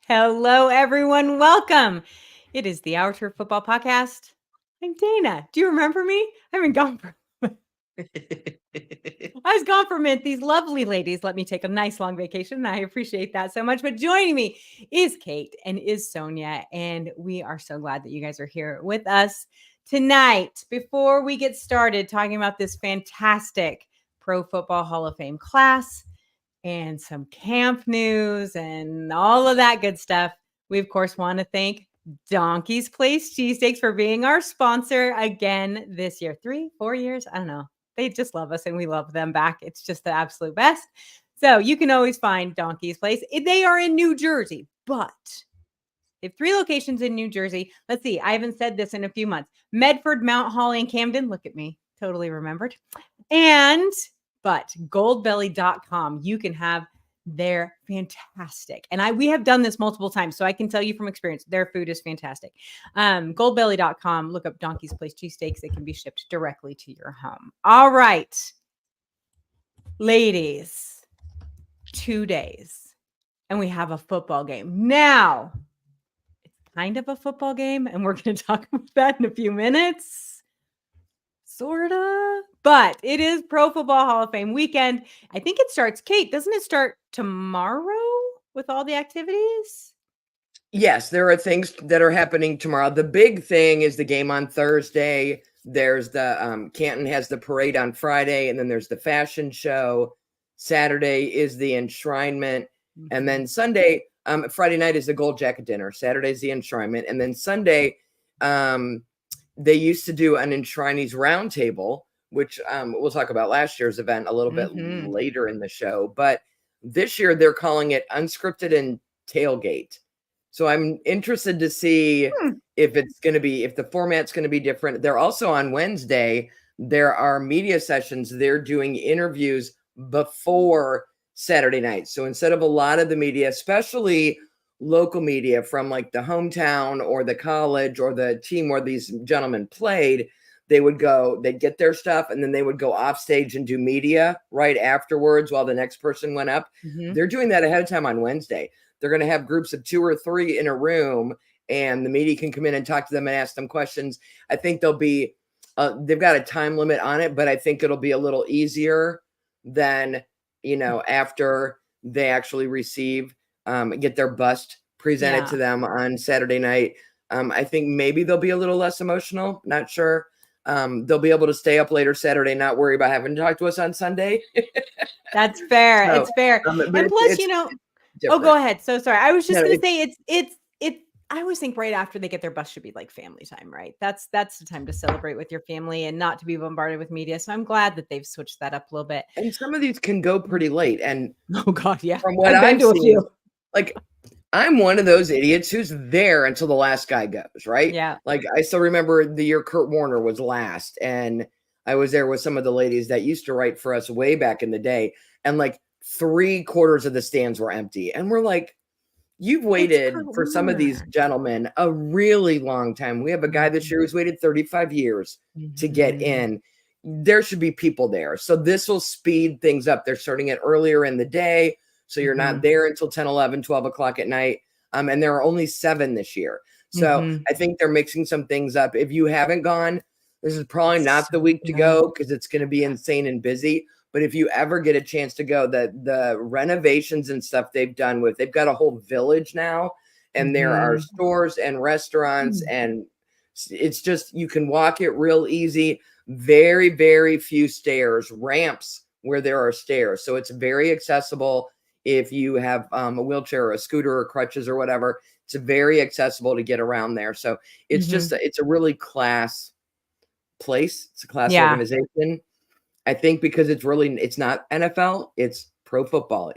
Hello, everyone. Welcome. It is the OurTurf Football Podcast. I'm Dana. Do you remember me? I haven't gone for. I was gone for a minute. These lovely ladies let me take a nice long vacation. I appreciate that so much. But joining me is Kate and is Sonia, and we are so glad that you guys are here with us tonight. Before we get started talking about this fantastic Pro Football Hall of Fame class and some camp news and all of that good stuff, we of course want to thank Donkey's Place Cheesesteaks for being our sponsor again this year. 3-4 years, I don't know. They just love us and we love them back. It's just the absolute best. So you can always find Donkey's Place. They are in New Jersey, but they have 3 locations in New Jersey. Let's see. I haven't said this in a few months. Medford, Mount Holly, and Camden. Look at me. Totally remembered. But goldbelly.com, you can have their fantastic. And we have done this multiple times, so I can tell you from experience, their food is fantastic. Goldbelly.com, look up Donkey's Place Cheesesteaks. They can be shipped directly to your home. All right, ladies, 2 days, and we have a football game. Now, it's kind of a football game, and we're going to talk about that in a few minutes. Sort of, but it is Pro Football Hall of Fame weekend. I think it starts, Kate, doesn't it start tomorrow with all the activities? Yes, there are things that are happening tomorrow. The big thing is the game on Thursday. There's the Canton has the parade on Friday, and then there's the fashion show. Saturday is the enshrinement, and then Sunday, Friday night is the Gold Jacket dinner. Saturday's the enshrinement, and then Sunday, they used to do an enshrinees roundtable, which we'll talk about last year's event a little bit later in the show. But this year they're calling it Unscripted and Tailgate. So I'm interested to see if the format's going to be different. They're also on Wednesday. There are media sessions. They're doing interviews before Saturday night. So instead of a lot of the media, especially local media from like the hometown or the college or the team where these gentlemen played, they'd get their stuff and then they would go off stage and do media right afterwards while the next person went up. They're doing that ahead of time on Wednesday. They're going to have groups of 2 or 3 in a room and the media can come in and talk to them and ask them questions. I think they'll be, they've got a time limit on it, but I think it'll be a little easier than, after they actually get their bust presented to them on Saturday night. I think maybe they'll be a little less emotional. Not sure. They'll be able to stay up later Saturday, not worry about having to talk to us on Sunday. That's fair. So, it's fair. And plus, go ahead. So sorry. I was just going to say I always think right after they get their bus should be like family time, right? That's the time to celebrate with your family and not to be bombarded with media. So I'm glad that they've switched that up a little bit. And some of these can go pretty late. And oh God, yeah. From what I've seen, like I'm one of those idiots who's there until the last guy goes, right? Yeah. Like I still remember the year Kurt Warner was last, and I was there with some of the ladies that used to write for us way back in the day, and like 3/4 of the stands were empty, and we're like, you've waited for some of these gentlemen a really long time. We have a guy this year who's waited 35 years to get in. There should be people there. So this will speed things up. They're starting it earlier in the day. So you're not there until 10, 11, 12 o'clock at night. And there are only 7 this year. So I think they're mixing some things up. If you haven't gone, this is probably not the week to go because it's going to be insane and busy. But if you ever get a chance to go, the renovations and stuff they've got a whole village now. And there are stores and restaurants. And it's just, you can walk it real easy. Very, very few stairs, ramps where there are stairs. So it's very accessible. If you have a wheelchair or a scooter or crutches or whatever, it's very accessible to get around there. So it's just, it's a really class place. It's a class organization. I think because it's not NFL, it's pro football.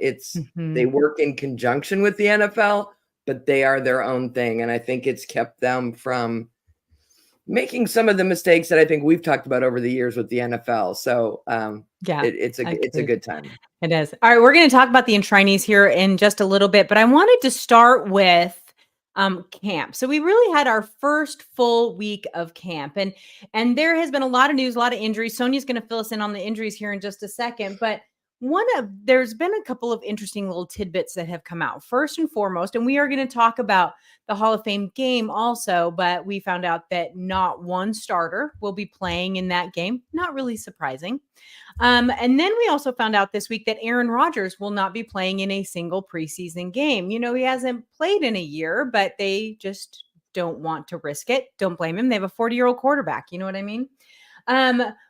They work in conjunction with the NFL, but they are their own thing. And I think it's kept them from making some of the mistakes that I think we've talked about over the years with the NFL. So it's a good time. It is. All right, we're going to talk about the enshrinees here in just a little bit, but I wanted to start with camp. So we really had our first full week of camp, and there has been a lot of news, a lot of injuries. Sonia's going to fill us in on the injuries here in just a second, but there's been a couple of interesting little tidbits that have come out. First and foremost, and we are going to talk about the Hall of Fame game also, but we found out that not one starter will be playing in that game. Not really surprising. And then we also found out this week that Aaron Rodgers will not be playing in a single preseason game. He hasn't played in a year, but they just don't want to risk it. Don't blame him. They have a 40-year-old quarterback. You know what I mean?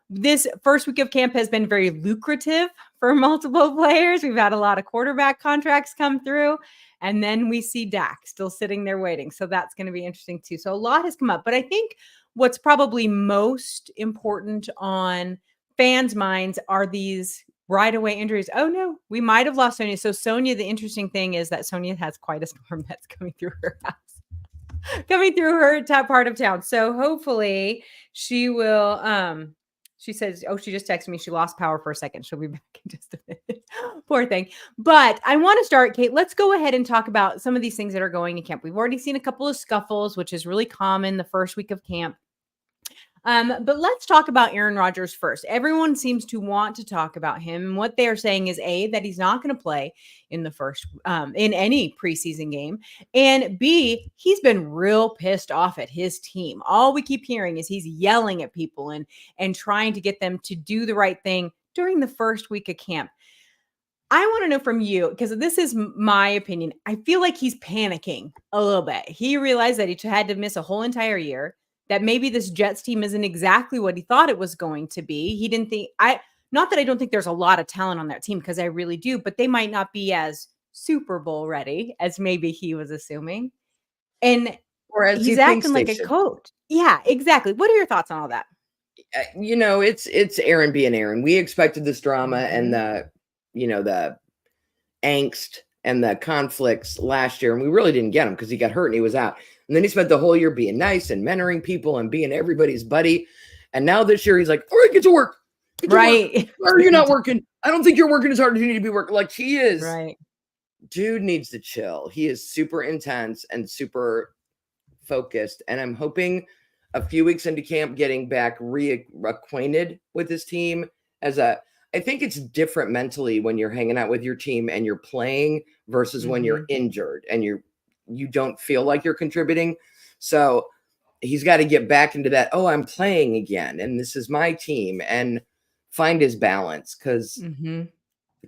This first week of camp has been very lucrative for multiple players. We've had a lot of quarterback contracts come through, and then we see Dak still sitting there waiting. So that's going to be interesting too. So a lot has come up, but I think what's probably most important on fans' minds are these right away injuries. Oh no, we might have lost Sonia. So Sonia, the interesting thing is that Sonia has quite a storm that's coming through her house. Coming through her top part of town. So hopefully she will, she says, she just texted me. She lost power for a second. She'll be back in just a minute. Poor thing. But I want to start, Kate, let's go ahead and talk about some of these things that are going in camp. We've already seen a couple of scuffles, which is really common the first week of camp. But let's talk about Aaron Rodgers first. Everyone seems to want to talk about him. And what they are saying is A, that he's not going to play in the first, in any preseason game. And B, he's been real pissed off at his team. All we keep hearing is he's yelling at people and trying to get them to do the right thing during the first week of camp. I want to know from you, because this is my opinion. I feel like he's panicking a little bit. He realized that he had to miss a whole entire year, that maybe this Jets team isn't exactly what he thought it was going to be. He didn't think not that I don't think there's a lot of talent on that team, because I really do, but they might not be as Super Bowl ready as maybe he was assuming. And he's acting like a coach. Yeah, exactly. What are your thoughts on all that? It's Aaron being Aaron. We expected this drama and the angst and the conflicts last year, and we really didn't get him because he got hurt and he was out. And then he spent the whole year being nice and mentoring people and being everybody's buddy. And now this year he's like, all right, get to work. Right. Why are you not working? I don't think you're working as hard as you need to be working. Like he is. Right. Dude needs to chill. He is super intense and super focused. And I'm hoping a few weeks into camp, getting back reacquainted with his team I think it's different mentally when you're hanging out with your team and you're playing versus when you're injured and you don't feel like you're contributing. So he's got to get back into that. Oh, I'm playing again, and this is my team, and find his balance, because the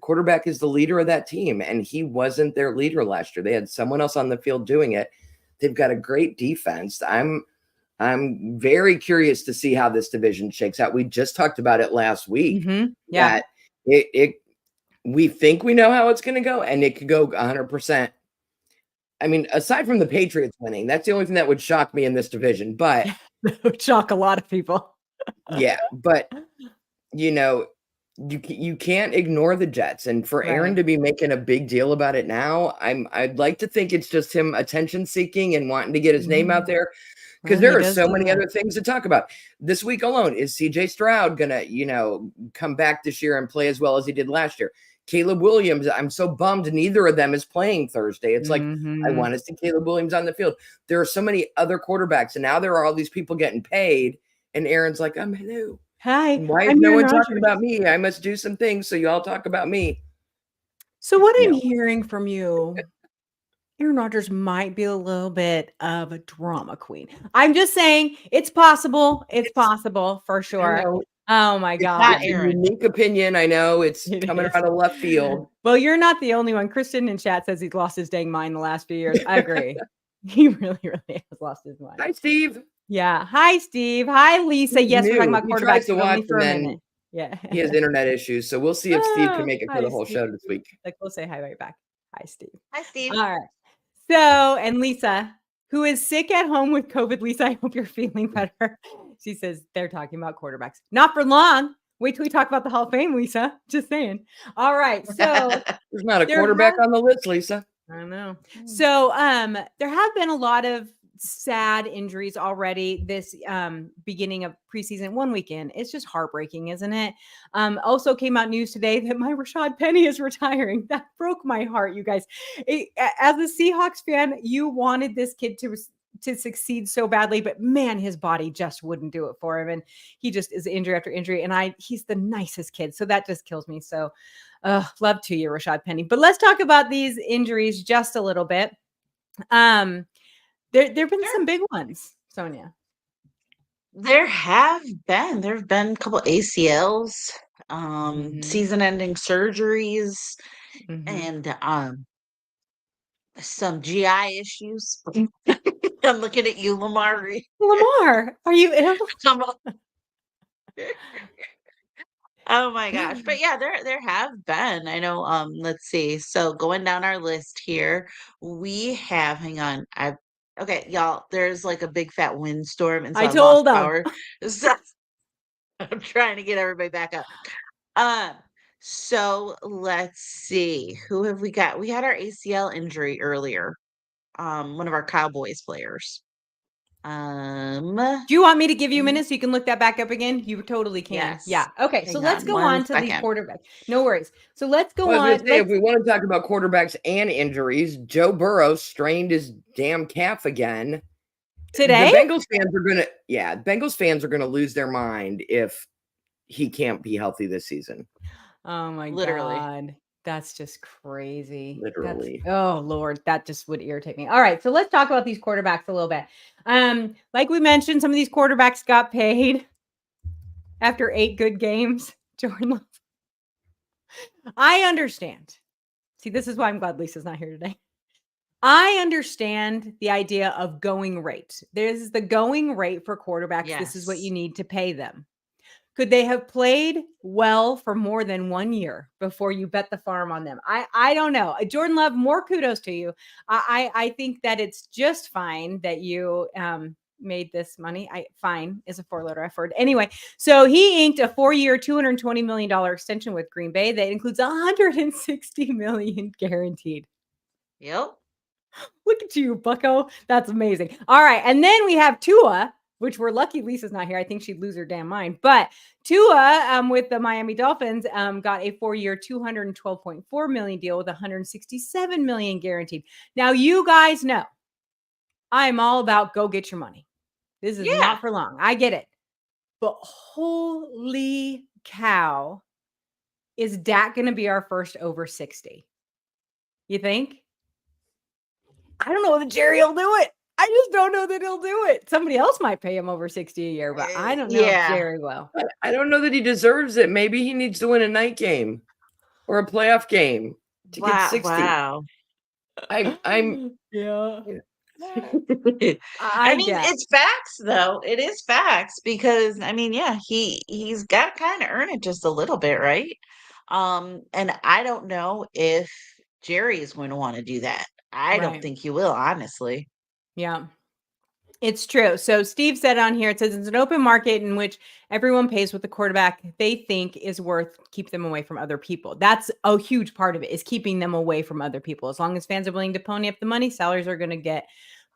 quarterback is the leader of that team, and he wasn't their leader last year. They had someone else on the field doing it. They've got a great defense. I'm very curious to see how this division shakes out. We just talked about it last week. Yeah. That we think we know how it's going to go, and it could go 100%. I mean, aside from the Patriots winning, that's the only thing that would shock me in this division. But that would shock a lot of people. Yeah, but you can't ignore the Jets, and for Aaron to be making a big deal about it now, I'd like to think it's just him attention seeking and wanting to get his name out there. Because there are so many other things to talk about. This week alone, is CJ Stroud going to, come back this year and play as well as he did last year? Caleb Williams, I'm so bummed neither of them is playing Thursday. It's like, I want to see Caleb Williams on the field. There are so many other quarterbacks, and now there are all these people getting paid, and Aaron's like, hello. Hi. Why is no one talking about me? I must do some things, so you all talk about me. So what I'm hearing from you, Aaron Rodgers might be a little bit of a drama queen. I'm just saying it's possible. It's possible for sure. Oh my God. It's a unique opinion. I know it's coming out of left field. Well, you're not the only one. Kristen in chat says he's lost his dang mind the last few years. I agree. He really, really has lost his mind. Hi, Steve. Yeah. Hi, Steve. Hi, Lisa. Yes, we're talking about quarterbacks only for a minute. Yeah. He has internet issues. So we'll see if Steve can make it for the whole show this week. Like, we'll say hi right back. Hi, Steve. Hi, Steve. All right. So, and Lisa, who is sick at home with COVID. Lisa, I hope you're feeling better. She says they're talking about quarterbacks. Not for long. Wait till we talk about the Hall of Fame, Lisa. Just saying. All right. So there's not a quarterback on the list, Lisa. I know. So there have been a lot of sad injuries already this beginning of preseason, one weekend. It's just heartbreaking, isn't it? Also came out news today that my Rashad Penny is retiring. That broke my heart, you guys. As a Seahawks fan, you wanted this kid to succeed so badly, but man, his body just wouldn't do it for him. And he just is injury after injury. And he's the nicest kid. So that just kills me. So love to you, Rashad Penny. But let's talk about these injuries just a little bit. There've been some big ones, Sonia. There have been a couple ACLs, season-ending surgeries, and some GI issues. I'm looking at you, Lamar. Lamar, are you ill? Oh my gosh. But yeah, there have been. I know, let's see. So going down our list here, we have, hang on. Okay, y'all, there's like a big fat windstorm, and so I lost power. So I'm trying to get everybody back up. So let's see. Who have we got? We had our ACL injury earlier. One of our Cowboys players. Do you want me to give you a minute so you can look that back up again? You totally can. Yes. Yeah. Okay. So let's go on to the quarterback. No worries. So let's go on. If we want to talk about quarterbacks and injuries, Joe Burrow strained his damn calf again. Today? The Bengals fans are gonna lose their mind if he can't be healthy this season. Oh my God. That's just crazy. Literally. Oh Lord, that just would irritate me. All right, so let's talk about these quarterbacks a little bit. Like we mentioned, some of these quarterbacks got paid after 8 good games. Jordan Love. I understand. See, this is why I'm glad Lisa's not here today. I understand the idea of going rate. There's the going rate for quarterbacks. Yes. This is what you need to pay them. Could they have played well for more than 1 year before you bet the farm on them? I don't know. Jordan Love, more kudos to you. I think that it's just fine that you made this money. Fine is a 4-letter F word. Anyway, so he inked a 4-year, $220 million extension with Green Bay that includes $160 million guaranteed. Yep. Look at you, bucko. That's amazing. All right. And then we have Tua, which we're lucky Lisa's not here. I think she'd lose her damn mind. But Tua, with the Miami Dolphins, got a 4-year, $212.4 million deal with $167 million guaranteed. Now, you guys know I'm all about go get your money. This is not for long. I get it. But holy cow, is Dak going to be our first over 60? You think? I don't know that Jerry will do it. I just don't know that he'll do it. Somebody else might pay him over 60 a year, but I don't know if Jerry will. I don't know that he deserves it. Maybe he needs to win a night game or a playoff game to get 60. Wow. I'm yeah. I mean, it's facts though. It is facts because he's got to kind of earn it just a little bit, right? And I don't know if Jerry is going to want to do that. I don't think he will, honestly. Yeah, it's true. So Steve said on here, it says it's an open market in which everyone pays what the quarterback they think is worth, keep them away from other people. That's a huge part of it, is keeping them away from other people. As long as fans are willing to pony up the money, salaries are going to get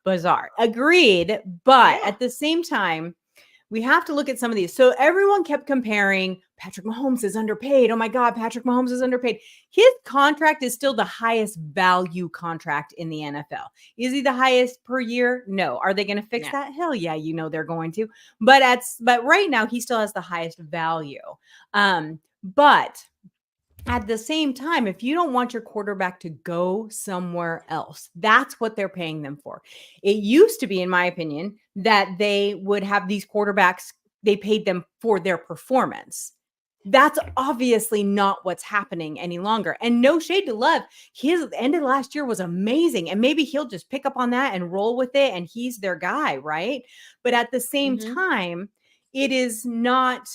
bizarre. Agreed. But at the same time, we have to look at some of these. So everyone kept comparing Patrick Mahomes is underpaid. Oh my God, Patrick Mahomes is underpaid. His contract is still the highest value contract in the NFL. Is he the highest per year? No. Are they going to fix that? Hell yeah, they're going to. But right now he still has the highest value. But at the same time, if you don't want your quarterback to go somewhere else, that's what they're paying them for. It used to be, in my opinion, that they would have these quarterbacks, they paid them for their performance. That's obviously not what's happening any longer. And no shade to Love. His end of last year was amazing. And maybe he'll just pick up on that and roll with it. And he's their guy, right? But at the same time, he's not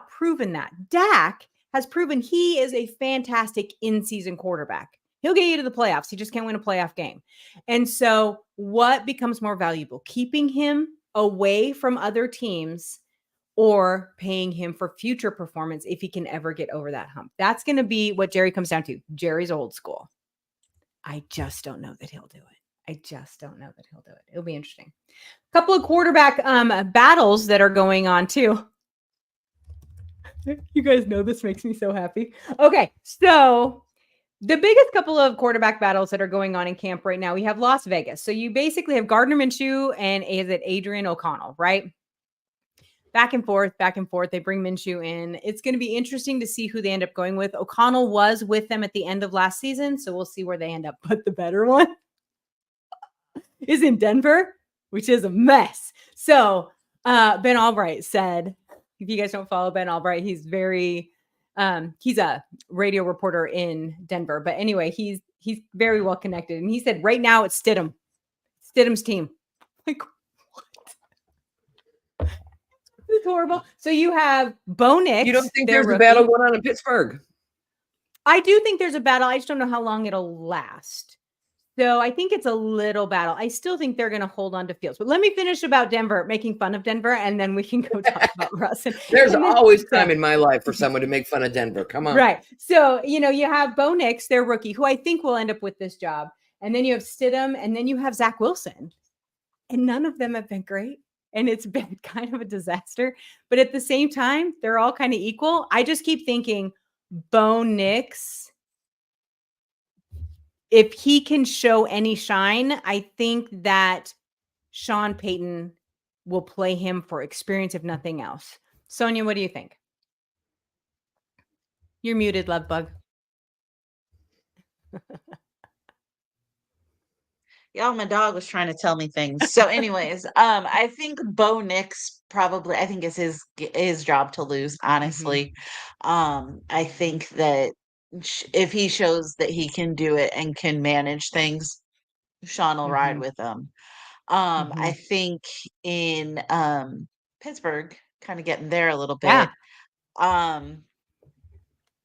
proven that. Dak has proven he is a fantastic in-season quarterback. He'll get you to the playoffs. He just can't win a playoff game. And so what becomes more valuable? Keeping him away from other teams or paying him for future performance if he can ever get over that hump? That's going to be what Jerry comes down to. Jerry's old school. I just don't know that he'll do it. It'll be interesting. A couple of quarterback battles that are going on too. You guys know this makes me so happy. Okay, so The biggest couple of quarterback battles that are going on in camp right now, we have Las Vegas. So you basically have Gardner Minshew and is it Adrian O'Connell, right? Back and forth, back and forth. They bring Minshew in. It's going to be interesting to see who they end up going with. O'Connell was with them at the end of last season, so we'll see where they end up. But the better one is in Denver, which is a mess. So Ben Albright said, if you guys don't follow Ben Albright, he's a radio reporter in Denver. But anyway, he's very well connected. And he said right now it's Stidham's team. Like, what? It's horrible. So you have Bo Nix. You don't think there's a battle going on in Pittsburgh? I do think there's a battle. I just don't know how long it'll last. So I think it's a little battle. I still think they're going to hold on to Fields. But let me finish about Denver, making fun of Denver, and then we can go talk about Russ. There's always time in my life for someone to make fun of Denver. Come on. Right. So, you have Bo Nix, their rookie, who I think will end up with this job. And then you have Stidham, and then you have Zach Wilson. And none of them have been great. And it's been kind of a disaster. But at the same time, they're all kind of equal. I just keep thinking Bo Nix, if he can show any shine, I think that Sean Payton will play him for experience, if nothing else. Sonia, what do you think? You're muted, love bug. Y'all, my dog was trying to tell me things. So, anyways, I think Bo Nix I think is his job to lose, honestly. I think that if he shows that he can do it and can manage things, Sean will ride with him. I think in Pittsburgh, kind of getting there a little bit. Yeah. I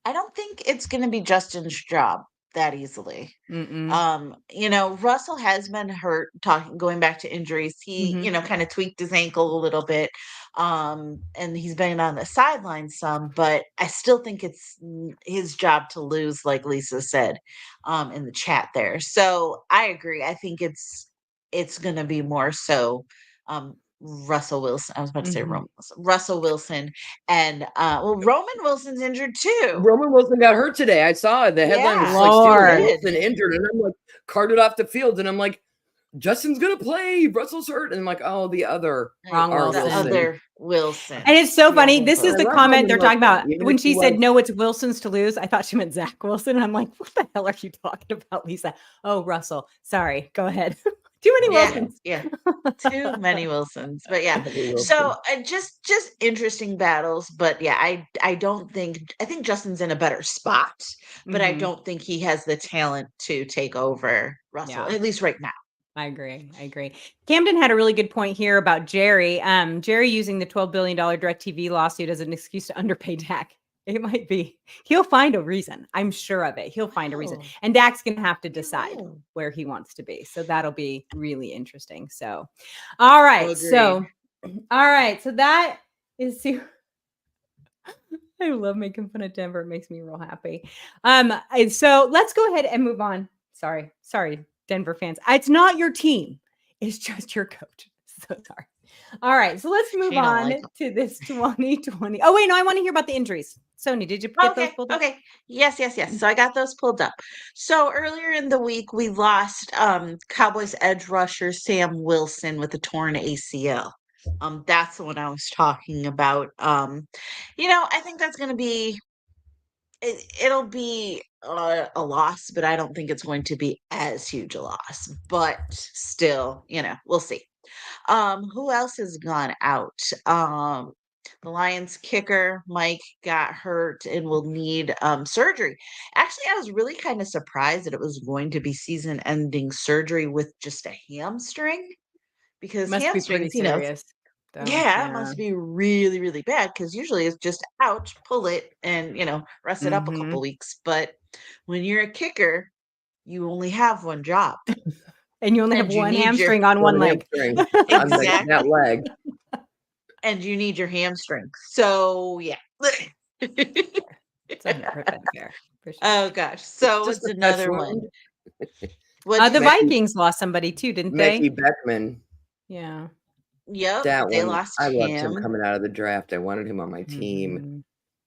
don't think it's going to be Justin's job that easily. Russell has been hurt, going back to injuries. He, kind of tweaked his ankle a little bit. And he's been on the sideline some, but I still think it's his job to lose, like Lisa said, in the chat there. So I agree. I think it's going to be more so, Russell Wilson. I was about to say Russell Wilson, and Roman Wilson's injured too. Roman Wilson got hurt today. I saw it. The headline was like Wilson injured, and I'm like carted off the field, and I'm like, Justin's gonna play. Russell's hurt, and I'm like, oh, the other Wilson. And it's so funny. This is the comment they're talking about when she said, "No, it's Wilson's to lose." I thought she meant Zach Wilson. And I'm like, what the hell are you talking about, Lisa? Oh, Russell. Sorry. Go ahead. Too many Wilsons. Yeah. Too many Wilsons. But yeah. So just interesting battles. But yeah, I think Justin's in a better spot, but I don't think he has the talent to take over Russell, at least right now. I agree. Camden had a really good point here about Jerry. Jerry using the $12 billion DirecTV lawsuit as an excuse to underpay Dak. It might be. He'll find a reason. I'm sure of it. He'll find a reason. And Dak's going to have to decide where he wants to be. So that'll be really interesting. So, all right. So that is. I love making fun of Denver. It makes me real happy. So let's go ahead and move on. Sorry, Denver fans. It's not your team. It's just your coach. So sorry. All right. So let's move on to this 2020. Oh, wait. No, I want to hear about the injuries. Sonia, did you get those pulled up? Okay. Yes. So I got those pulled up. So earlier in the week, we lost Cowboys edge rusher Sam Wilson with a torn ACL. That's the one I was talking about. I think that's going to be, it'll be a loss, but I don't think it's going to be as huge a loss. But still, we'll see. Who else has gone out? The Lions kicker, Mike, got hurt and will need surgery. Actually, I was really kind of surprised that it was going to be season-ending surgery with just a hamstring, because hamstrings, serious. It must be really, really bad, because usually it's just ouch, pull it, and rest it up a couple weeks. But when you're a kicker, you only have one job. And you only have one hamstring on one leg. Exactly. That leg. And you need your hamstring. So, yeah. It's 100% fair. Sure. Oh, gosh. So, it's another one. The Vikings lost somebody too, didn't they? Mackie Beckman. Yeah. Yep. They lost him. I loved him coming out of the draft. I wanted him on my team.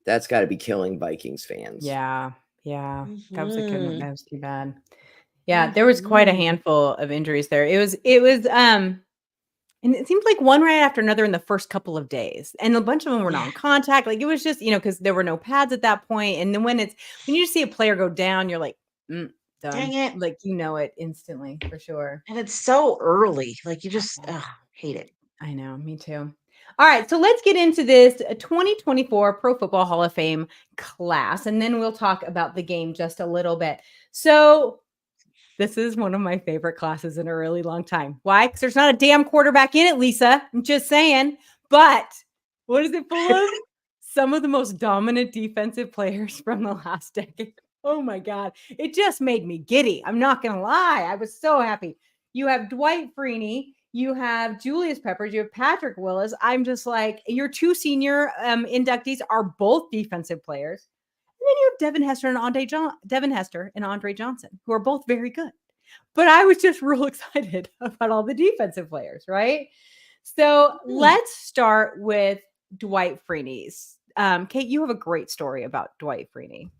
That's got to be killing Vikings fans. Yeah. Yeah, that was Mhm. that was too bad. Yeah, there was quite a Mhm. handful of injuries there. And it seemed like one right after another in the first couple of days, and a bunch of them were Yeah. non-contact. Like, it was just, because there were no pads at that point, and then when you just see a player go down, you're like, Dang done. it. Like, it instantly for sure. And it's so early. Like you I just know. hate it. I know, me too. All right, so let's get into this 2024 Pro Football Hall of Fame class, and then we'll talk about the game just a little bit. So, this is one of my favorite classes in a really long time. Why? Because there's not a damn quarterback in it, Lisa. I'm just saying. But what is it full of? Some of the most dominant defensive players from the last decade. Oh my God. It just made me giddy. I'm not going to lie. I was so happy. You have Dwight Freeney. You have Julius Peppers. You have Patrick Willis. I'm just like, your two senior inductees are both defensive players. And then you have Devin Hester and Andre Johnson, who are both very good. But I was just real excited about all the defensive players, right? So Hmm. let's start with Dwight Freeney's. Kate, you have a great story about Dwight Freeney.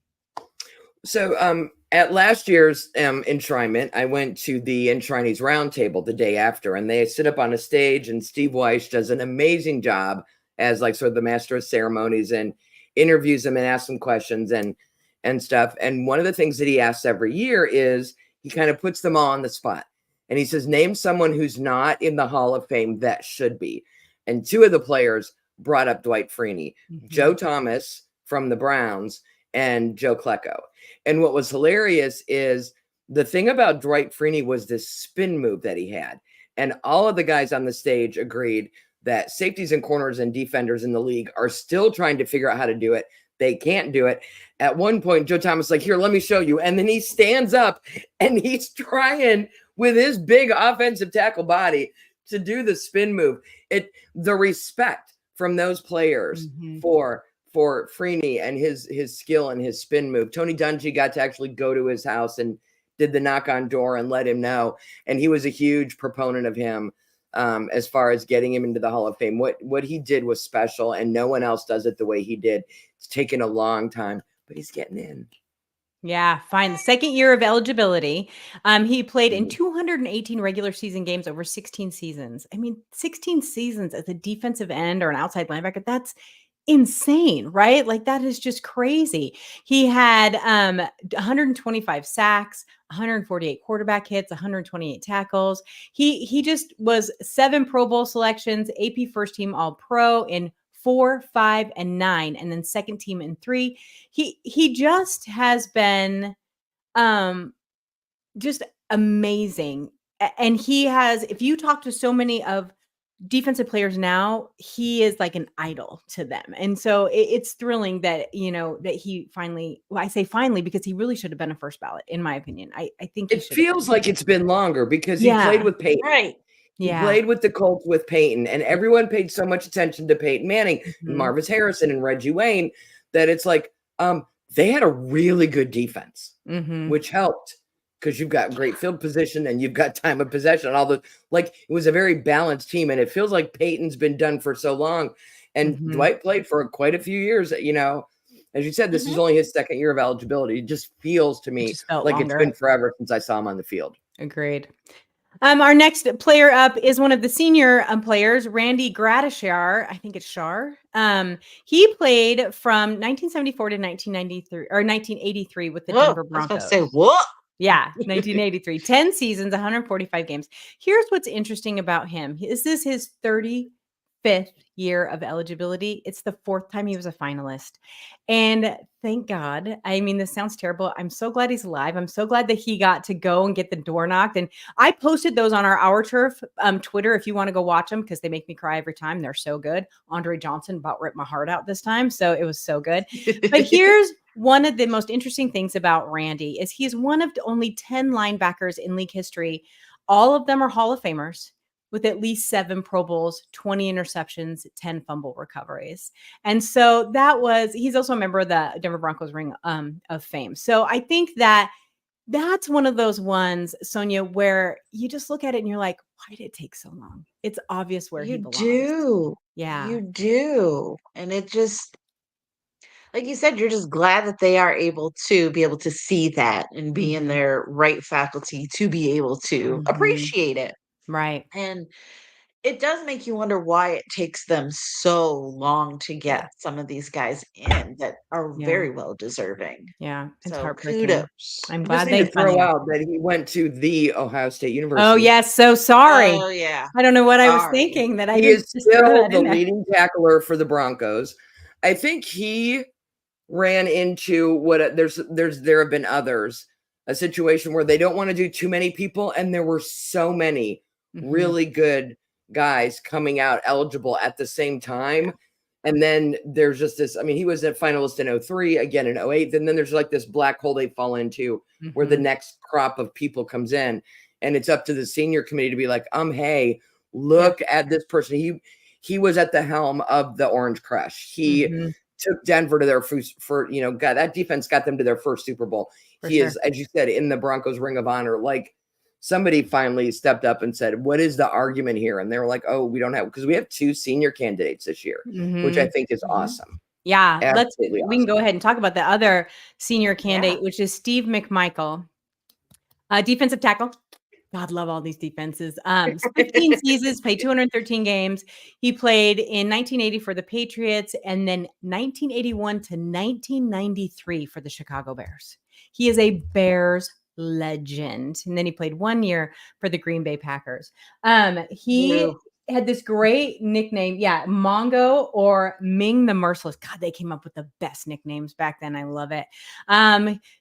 So at last year's enshrinement, I went to the enshrinees roundtable the day after, and they sit up on a stage, and Steve Weiss does an amazing job as like sort of the master of ceremonies and interviews them and asks them questions and stuff. And one of the things that he asks every year is he kind of puts them all on the spot. And he says, name someone who's not in the Hall of Fame that should be. And two of the players brought up Dwight Freeney, Joe Thomas from the Browns and Joe Klecko. And what was hilarious is the thing about Dwight Freeney was this spin move that he had. And all of the guys on the stage agreed that safeties and corners and defenders in the league are still trying to figure out how to do it. They can't do it. At one point, Joe Thomas like, here, let me show you. And then he stands up and he's trying with his big offensive tackle body to do the spin move. The respect from those players for Freeney and his skill and his spin move. Tony Dungy got to actually go to his house and did the knock on door and let him know. And he was a huge proponent of him as far as getting him into the Hall of Fame. What he did was special, and no one else does it the way he did. It's taken a long time, but he's getting in. Yeah, fine. The second year of eligibility. He played in 218 regular season games over 16 seasons. I mean, 16 seasons as a defensive end or an outside linebacker, that's insane, right? Like, that is just crazy. He had 125 sacks, 148 quarterback hits, 128 tackles. He just was 7 Pro Bowl selections, AP first team All Pro in 4, 5, and 9, and then second team in 3. He just has been just amazing. And he has, if you talk to so many of defensive players now, he is like an idol to them. And so it's thrilling that, that he finally, well, I say finally, because he really should have been a first ballot, in my opinion. I think he It should have feels been. like it's been longer because he played with Peyton. Right. He Yeah. played with the Colts with Peyton, and everyone paid so much attention to Peyton Manning, and Marvis Harrison, and Reggie Wayne that it's like they had a really good defense, which helped because you've got great field position and you've got time of possession and all the it was a very balanced team, and it feels like Peyton's been done for so long, and Dwight played for quite a few years. As you said, this is only his second year of eligibility. It just feels to me like longer. It's been forever since I saw him on the field. Agreed. Our next player up is one of the senior players, Randy Gradishar. I think it's Shar. He played from 1974 to 1993 or 1983 with the Denver Broncos. I was about to say, what? Yeah, 1983. 10 seasons, 145 games. Here's what's interesting about him. This is his 35th year of eligibility. It's the 4th time he was a finalist. And thank God. I mean, this sounds terrible. I'm so glad he's alive. I'm so glad that he got to go and get the door knocked. And I posted those on our OurTurf Twitter if you want to go watch them, because they make me cry every time. They're so good. Andre Johnson about ripped my heart out this time. So it was so good. But here's one of the most interesting things about Randy is he's one of only 10 linebackers in league history. All of them are Hall of Famers with at least 7 Pro Bowls, 20 interceptions, 10 fumble recoveries. And so he's also a member of the Denver Broncos Ring of Fame. So I think that's one of those ones, Sonia, where you just look at it and you're like, why did it take so long? It's obvious where he belongs. You do. Yeah. You do. And it just, like you said, you're just glad that they are able to see that and be in their right faculty to be able to appreciate it. Right. And it does make you wonder why it takes them so long to get some of these guys in that are Yeah. very well deserving. Yeah. It's So heartbreaking. kudos. I'm I just glad need to they throw finally got. out that he went to the Ohio State Oh, University. yes. So sorry. Oh yeah. I don't know what I was Sorry. thinking that I He didn't is just throw still that the in there. leading tackler for the Broncos. I think he ran into there have been others, a situation where they don't want to do too many people, and there were so many really good guys coming out eligible at the same time. And then there's just this, I mean, he was a finalist in 03, again in 08, and then there's like this black hole they fall into where the next crop of people comes in, and it's up to the senior committee to be like, hey, look at this person. He was at the helm of the Orange Crush. He took Denver to their first, that defense got them to their first Super Bowl. He is, as you said, in the Broncos Ring of Honor. Like, somebody finally stepped up and said, what is the argument here? And they were like, oh, we don't have, because we have 2 senior candidates this year, which I think is awesome. Yeah. Absolutely We can go ahead and talk about the other senior candidate, Yeah. which is Steve McMichael, defensive tackle. God, love all these defenses. 15 seasons, played 213 games. He played in 1980 for the Patriots and then 1981 to 1993 for the Chicago Bears. He is a Bears legend. And then he played 1 year for the Green Bay Packers. He had this great nickname. Yeah, Mongo or Ming the Merciless. God, they came up with the best nicknames back then. I love it.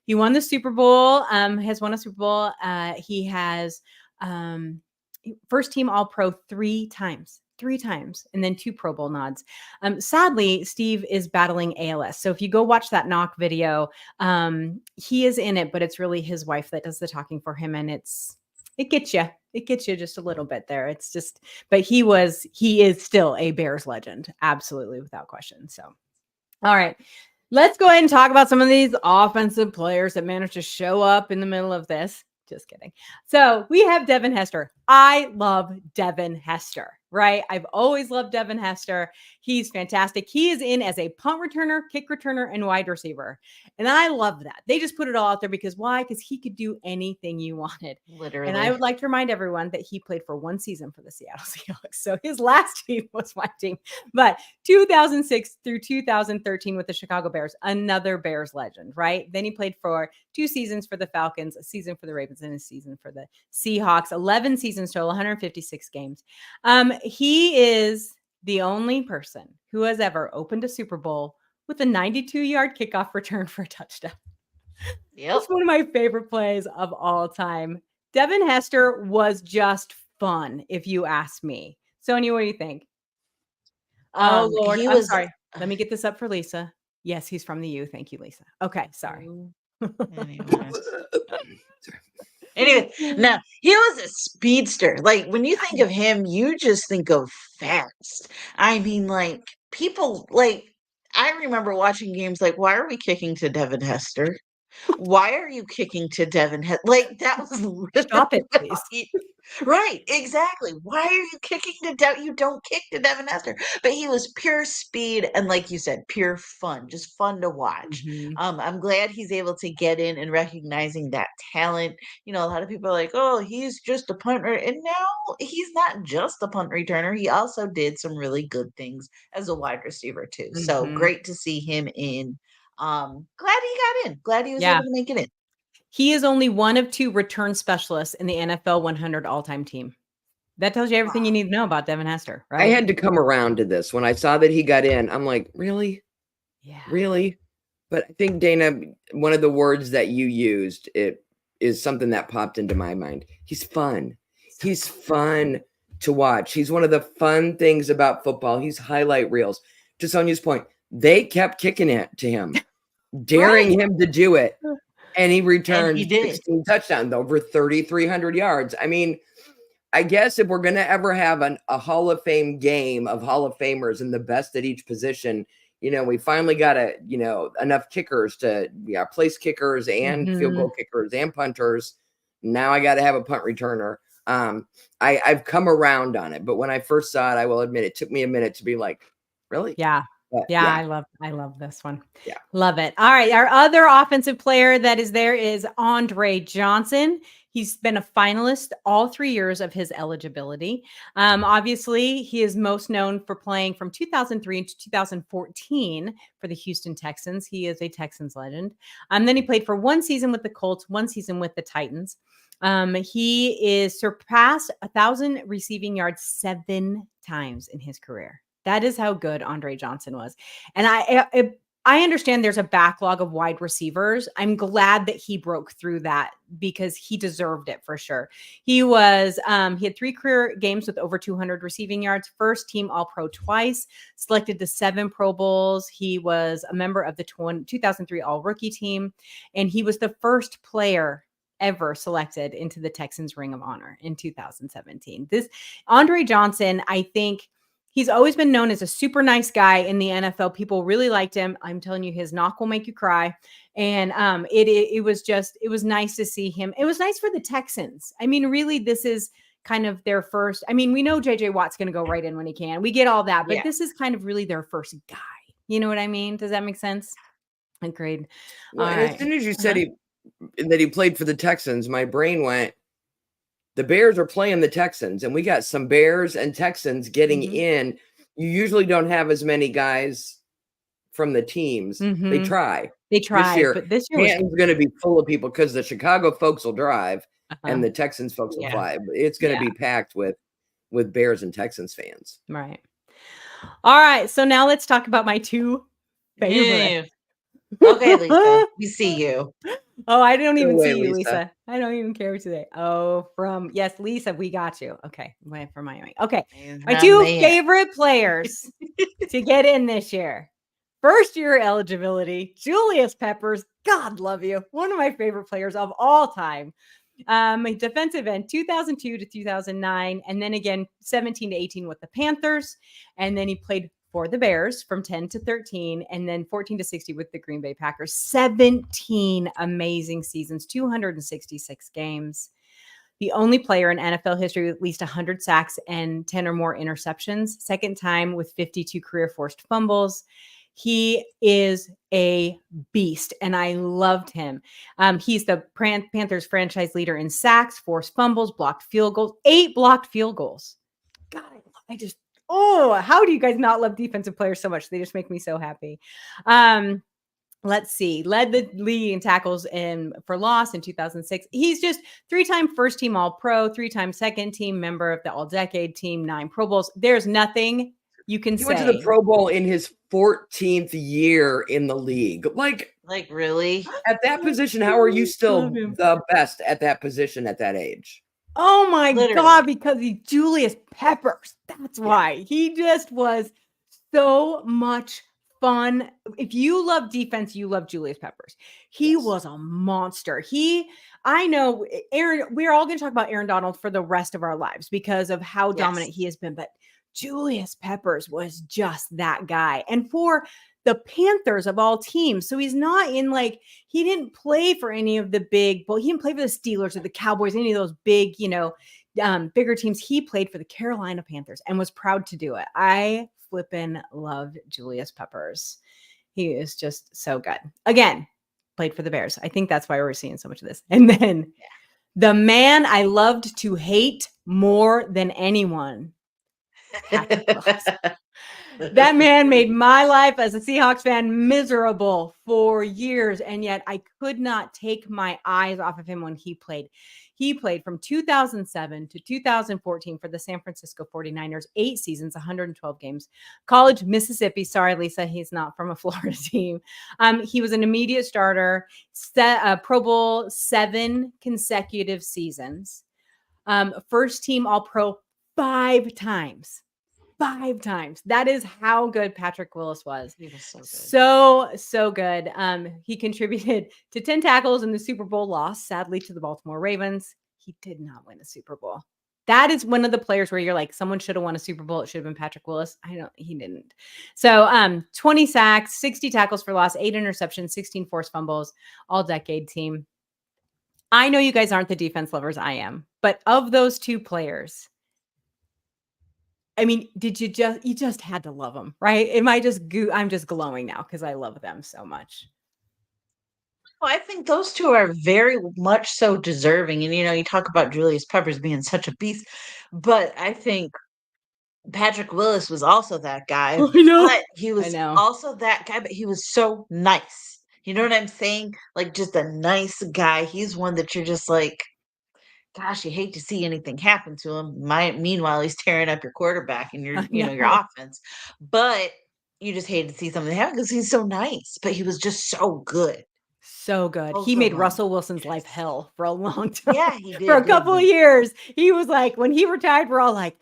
He won the Super Bowl, has won a Super Bowl. He has first team All-Pro 3 times, and then 2 Pro Bowl nods. Sadly, Steve is battling ALS. So if you go watch that knock video, he is in it, but it's really his wife that does the talking for him. And it gets you just a little bit there. It's just, but he is still a Bears legend. Absolutely. Without question. So, all right, let's go ahead and talk about some of these offensive players that managed to show up in the middle of this. Just kidding. So we have Devin Hester. I love Devin Hester, right? I've always loved Devin Hester. He's fantastic. He is in as a punt returner, kick returner, and wide receiver. And I love that. They just put it all out there because why? Because he could do anything you wanted. Literally. And I would like to remind everyone that he played for 1 season for the Seattle Seahawks. So his last team was my team. But 2006 through 2013 with the Chicago Bears, another Bears legend, right? Then he played for 2 seasons for the Falcons, a season for the Ravens, and a season for the Seahawks. 11 seasons total, 156 games. He is the only person who has ever opened a Super Bowl with a 92-yard kickoff return for a touchdown. Yep. It's one of my favorite plays of all time. Devin Hester was just fun, if you ask me. Sonia, what do you think? Oh, Lord. I'm sorry. Let me get this up for Lisa. Yes, he's from the U. Thank you, Lisa. Okay, sorry. Anyway, no, he was a speedster. Like, when you think of him, you just think of fast. I mean, like, people, like, I remember watching games like, why are we kicking to Devin Hester? Why are you kicking to Devin Hester? Like, that was Stop it, please. Right, exactly. Why are you kicking to Devin? You don't kick to Devin Hester. But he was pure speed and, like you said, pure fun, just fun to watch. I'm glad he's able to get in and recognizing that talent. You know, a lot of people are like, oh, he's just a punter. And no, he's not just a punt returner. He also did some really good things as a wide receiver, too. So great to see him in. Glad he got in. Glad he was able to make it in. He is only one of 2 return specialists in the NFL 100 all-time team. That tells you everything you need to know about Devin Hester, right? I had to come around to this. When I saw that he got in, I'm like, really? Yeah. Really? But I think, Dana, one of the words that you used, it is something that popped into my mind. He's fun. He's fun to watch. He's one of the fun things about football. He's highlight reels. To Sonia's point, they kept kicking it to him, daring him to do it. And he returned 16 touchdowns, over 3,300 yards. I mean, I guess if we're going to ever have a Hall of Fame game of Hall of Famers and the best at each position, you know, we finally got enough kickers to place kickers and field goal kickers and punters. Now I got to have a punt returner. I've come around on it, but when I first saw it, I will admit it took me a minute to be like, really? Yeah. Yeah, I love this one. Yeah. Love it. All right. Our other offensive player that is there is Andre Johnson. He's been a finalist all 3 years of his eligibility. Obviously, he is most known for playing from 2003 to 2014 for the Houston Texans. He is a Texans legend. Then he played for 1 season with the Colts, 1 season with the Titans. He is surpassed 1,000 receiving yards 7 times in his career. That is how good Andre Johnson was. And I understand there's a backlog of wide receivers. I'm glad that he broke through that because he deserved it for sure. He had 3 career games with over 200 receiving yards, first team All-Pro twice, selected to 7 Pro Bowls. He was a member of the 2003 All-Rookie team, and he was the first player ever selected into the Texans Ring of Honor in 2017. This Andre Johnson, I think, he's always been known as a super nice guy in the NFL. People really liked him. I'm telling you, his knock will make you cry. And it was nice to see him. It was nice for the Texans. I mean, really, this is kind of their first. I mean, we know JJ Watt's going to go right in when he can. We get all that, but this is kind of really their first guy. You know what I mean? Does that make sense? Agreed. Well, as soon as you said that he played for the Texans, my brain went, the Bears are playing the Texans, and we got some Bears and Texans getting in. You usually don't have as many guys from the teams. They try. This year, but this year Canton's going to be full of people because the Chicago folks will drive and the Texans folks will fly. It's going to be packed with Bears and Texans fans. Right. All right. So now let's talk about my 2 favorites. Okay, Lisa, we see you. Oh, I don't even see you, Lisa. I don't even care today. Oh, yes, Lisa, we got you. Okay, wait for Miami. Okay, my 2 favorite players to get in this year. First year eligibility, Julius Peppers. God love you. One of my favorite players of all time. Defensive end, 2002 to 2009, and then again 17 to 18 with the Panthers, and then he played for the Bears from 10 to 13, and then 14 to 60 with the Green Bay Packers. 17 amazing seasons, 266 games. The only player in NFL history with at least 100 sacks and 10 or more interceptions. Second time with 52 career forced fumbles. He is a beast, and I loved him. He's the Panthers franchise leader in sacks, forced fumbles, blocked field goals, 8 blocked field goals. God, how do you guys not love defensive players so much? They just make me so happy. Let's see. Led the league in tackles for loss in 2006. He's just 3-time first team All-Pro, 3-time second team member of the All-Decade team, 9 Pro Bowls. There's nothing you can say. He went to the Pro Bowl in his 14th year in the league. Like really? At that position, how are you still the best at that position at that age? Oh my God, because he's Julius Peppers. That's why. He just was so much fun. If you love defense, you love Julius Peppers. He was a monster. I know Aaron, we're all going to talk about Aaron Donald for the rest of our lives because of how dominant he has been, but Julius Peppers was just that guy. And for the Panthers of all teams. So he's not in he didn't play for any of the he didn't play for the Steelers or the Cowboys, any of those big, bigger teams. He played for the Carolina Panthers and was proud to do it. I flippin' loved Julius Peppers. He is just so good. Again, played for the Bears. I think that's why we're seeing so much of this. And then the man I loved to hate more than anyone, Patrick Willis. That man made my life as a Seahawks fan miserable for years, and yet I could not take my eyes off of him when he played. He played from 2007 to 2014 for the San Francisco 49ers, 8 seasons, 112 games. College, Mississippi. Sorry, Lisa, he's not from a Florida team. He was an immediate starter, Pro Bowl 7 consecutive seasons. First team All-Pro 5 times. 5 times. That is how good Patrick Willis was. He was so good. So good. He contributed to 10 tackles in the Super Bowl loss, sadly, to the Baltimore Ravens. He did not win a Super Bowl. That is one of the players where you're like, someone should have won a Super Bowl. It should have been Patrick Willis. He didn't. So 20 sacks, 60 tackles for loss, 8 interceptions, 16 forced fumbles, All-Decade team. I know you guys aren't the defense lovers I am, but of those 2 players, I mean, you just had to love them, right? I'm just glowing now because I love them so much. Well, I think those two are very much so deserving. And you talk about Julius Peppers being such a beast, but I think Patrick Willis was also that guy, I know. but he I was know. also that guy, but he was so nice. You know what I'm saying? Like just a nice guy. He's one that you're just like, gosh, you hate to see anything happen to him. Meanwhile, he's tearing up your quarterback and I your know. offense. But you just hate to see something happen because he's so nice. But he was just so good. So good. He Both of made them. Russell Wilson's life Yes. hell for a long time. Yeah, he For did, a didn't couple of he? years. He was like, when he retired, we're all like,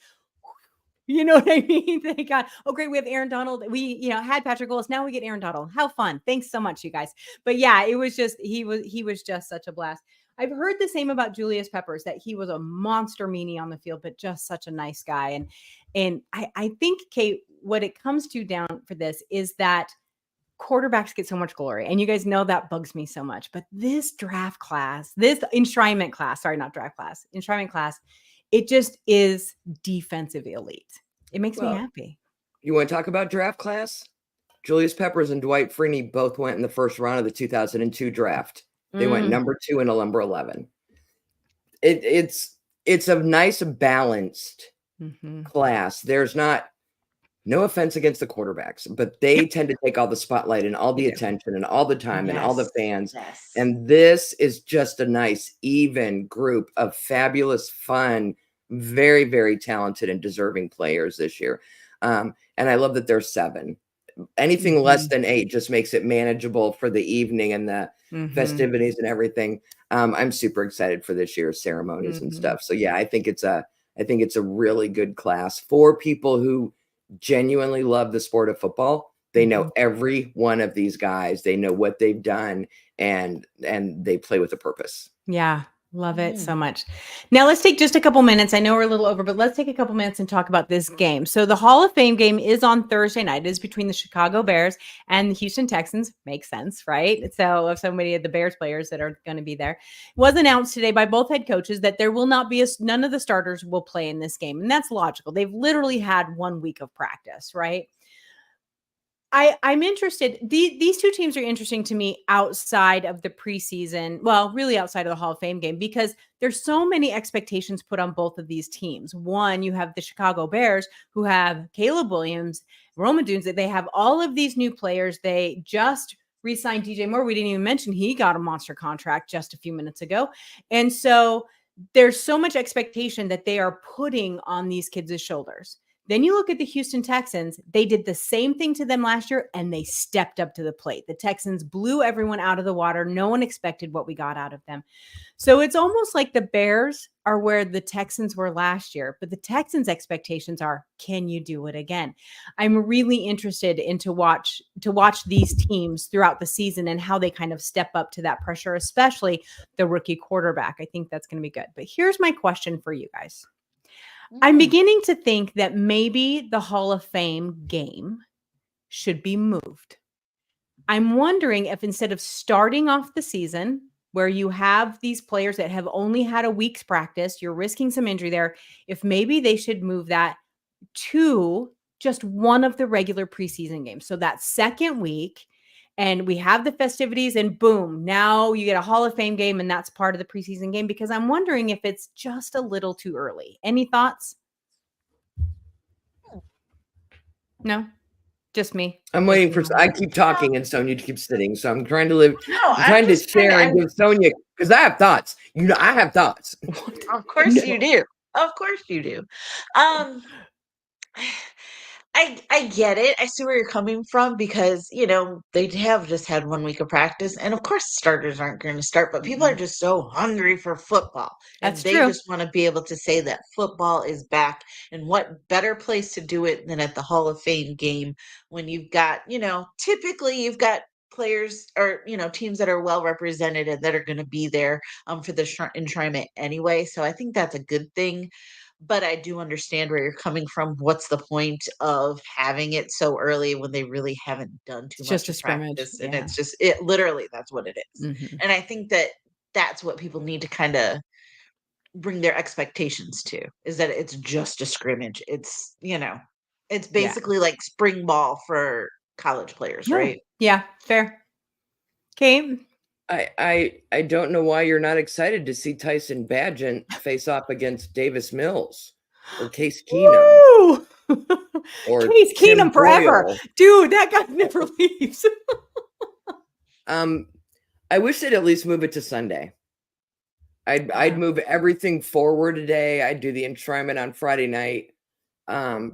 you know what I mean? Thank God. Oh, great. We have Aaron Donald. We, had Patrick Willis. Now we get Aaron Donald. How fun. Thanks so much, you guys. But yeah, it was just, he was just such a blast. I've heard the same about Julius Peppers, that he was a monster meanie on the field, but just such a nice guy. And I think, Kate, what it comes to down for this is that quarterbacks get so much glory. And you guys know that bugs me so much. But this draft class, this enshrinement class, sorry, not draft class, enshrinement class, it just is defensive elite. It makes me happy. You want to talk about draft class? Julius Peppers and Dwight Freeney both went in the first round of the 2002 draft. They went number 2 and number 11. It's a nice balanced class. There's no offense against the quarterbacks, but they tend to take all the spotlight and all the attention and all the time and all the fans. Yes. And this is just a nice, even group of fabulous, fun, very, very talented and deserving players this year. And I love that there's 7. Anything less than 8 just makes it manageable for the evening and the festivities and everything. I'm super excited for this year's ceremonies and stuff. So yeah, I think it's a really good class for people who genuinely love the sport of football. They know every one of these guys. They know what they've done, and they play with a purpose. Yeah. Love it so much. Now let's take just a couple minutes. I know we're a little over, but let's take a couple minutes and talk about this game. So the Hall of Fame game is on Thursday night. It is between the Chicago Bears and the Houston Texans. Makes sense, right? So if somebody of the Bears players that are going to be there, it was announced today by both head coaches that there will not be none of the starters will play in this game. And that's logical. They've literally had 1 week of practice, right? I'm interested. These two teams are interesting to me outside of the preseason. Well, really outside of the Hall of Fame game, because there's so many expectations put on both of these teams. One, you have the Chicago Bears, who have Caleb Williams, Roma Dunes. They have all of these new players. They just re-signed DJ Moore. We didn't even mention he got a monster contract just a few minutes ago. And so there's so much expectation that they are putting on these kids' shoulders. Then you look at the Houston Texans. They did the same thing to them last year, and they stepped up to the plate. The Texans blew everyone out of the water. No one expected what we got out of them. So it's almost like the Bears are where the Texans were last year, but the Texans' expectations are, can you do it again? I'm really interested to watch these teams throughout the season and how they kind of step up to that pressure, especially the rookie quarterback. I think that's going to be good. But here's my question for you guys. I'm beginning to think that maybe the Hall of Fame game should be moved. I'm wondering if instead of starting off the season where you have these players that have only had a week's practice, you're risking some injury there, if maybe they should move that to just one of the regular preseason games. So that second week, and we have the festivities, and boom, now you get a Hall of Fame game, and that's part of the preseason game, because I'm wondering if it's just a little too early. Any thoughts? No, just me. I'm waiting for. I keep talking, and Sonia keeps sitting. So I'm trying to live. No, I'm trying to share and give Sonia, because I have thoughts. I have thoughts. Of course you do. Of course you do. I get it. I see where you're coming from, because, they have just had 1 week of practice, and of course starters aren't going to start, but people are just so hungry for football. And That's they true. just want to be able to say that football is back. And what better place to do it than at the Hall of Fame game, when you've got, typically you've got players or, teams that are well represented and that are going to be there for the enshrinement anyway. So I think that's a good thing. But I do understand where you're coming from. What's the point of having it so early when they really haven't done too It's much just a scrimmage. practice? And Yeah. it literally, that's what it is. Mhm. And I think that's what people need to kind of bring their expectations to, is that it's just a scrimmage. It's, it's basically like spring ball for college players, right? Yeah, fair. Kate? I don't know why you're not excited to see Tyson Badgett face off against Davis Mills or Case Keenum. Woo! Or Case Tim Keenum forever. Boyle. Dude, that guy never leaves. I wish they'd at least move it to Sunday. I'd move everything forward today. I'd do the enshrinement on Friday night.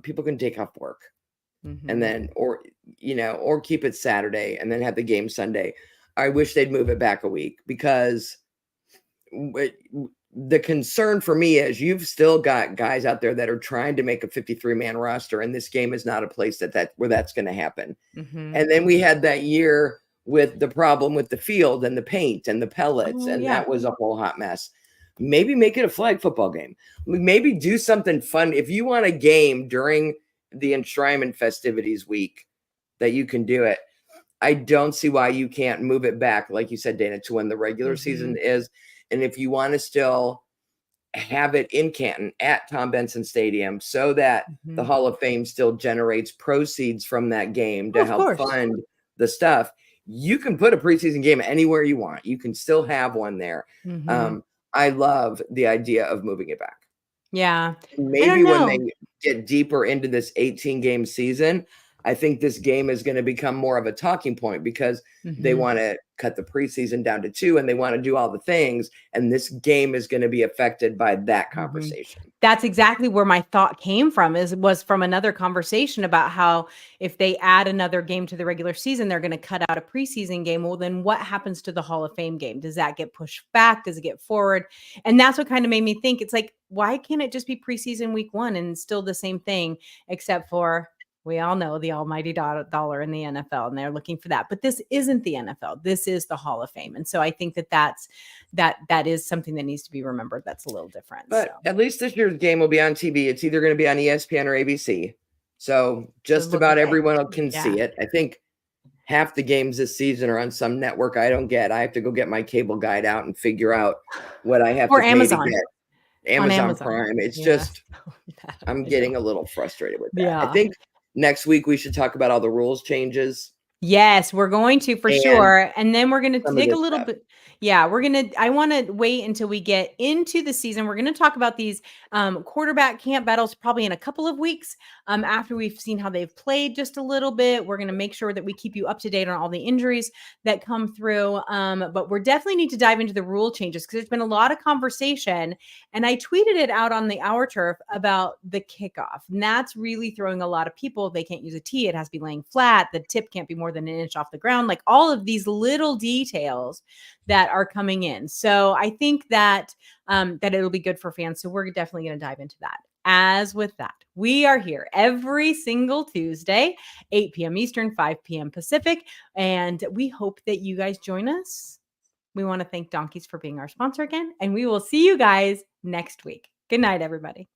People can take off work. And then, or keep it Saturday and then have the game Sunday. I wish they'd move it back a week, because the concern for me is you've still got guys out there that are trying to make a 53-man roster, and this game is not a place where that's going to happen. And then we had that year with the problem with the field and the paint and the pellets, that was a whole hot mess. Maybe make it a flag football game. Maybe do something fun. If you want a game during the enshrinement festivities week, that you can do it. I don't see why you can't move it back, like you said, Dana, to when the regular season is. And if you want to still have it in Canton at Tom Benson Stadium, so that the Hall of Fame still generates proceeds from that game to help fund the stuff, you can put a preseason game anywhere you want. You can still have one there. I love the idea of moving it back. Yeah. Maybe when they get deeper into this 18-game season, I think this game is going to become more of a talking point, because they want to cut the preseason down to 2 and they want to do all the things. And this game is going to be affected by that conversation. That's exactly where my thought came from, was from another conversation about how if they add another game to the regular season, they're going to cut out a preseason game. Well, then what happens to the Hall of Fame game? Does that get pushed back? Does it get forward? And that's what kind of made me think, it's like, why can't it just be preseason week 1 and still the same thing, except for we all know the almighty dollar in the NFL, and they're looking for that. But this isn't the NFL. This is the Hall of Fame. And so I think that is something that needs to be remembered. That's a little different. But at least this year's game will be on TV. It's either going to be on ESPN or ABC. So just about everyone can see it. I think half the games this season are on some network I don't get. I have to go get my cable guide out and figure out what I have to pay Amazon. to get. Amazon Prime. It's just, I'm getting a little frustrated with that. Yeah. I think next week we should talk about all the rules changes. Yes, we're going to, for sure. And then we're going to take a little bit. Yeah, I want to wait until we get into the season. We're going to talk about these quarterback camp battles probably in a couple of weeks after we've seen how they've played just a little bit. We're going to make sure that we keep you up to date on all the injuries that come through. But we definitely need to dive into the rule changes, because there's been a lot of conversation. And I tweeted it out on the OurTurf about the kickoff. And that's really throwing a lot of people. They can't use a tee. It has to be laying flat. The tip can't be more than an inch off the ground. Like all of these little details that are coming in. So I think that that it'll be good for fans. So we're definitely going to dive into that. As with that, we are here every single Tuesday, 8 p.m. Eastern, 5 p.m. Pacific. And we hope that you guys join us. We want to thank Donkeys for being our sponsor again. And we will see you guys next week. Good night, everybody.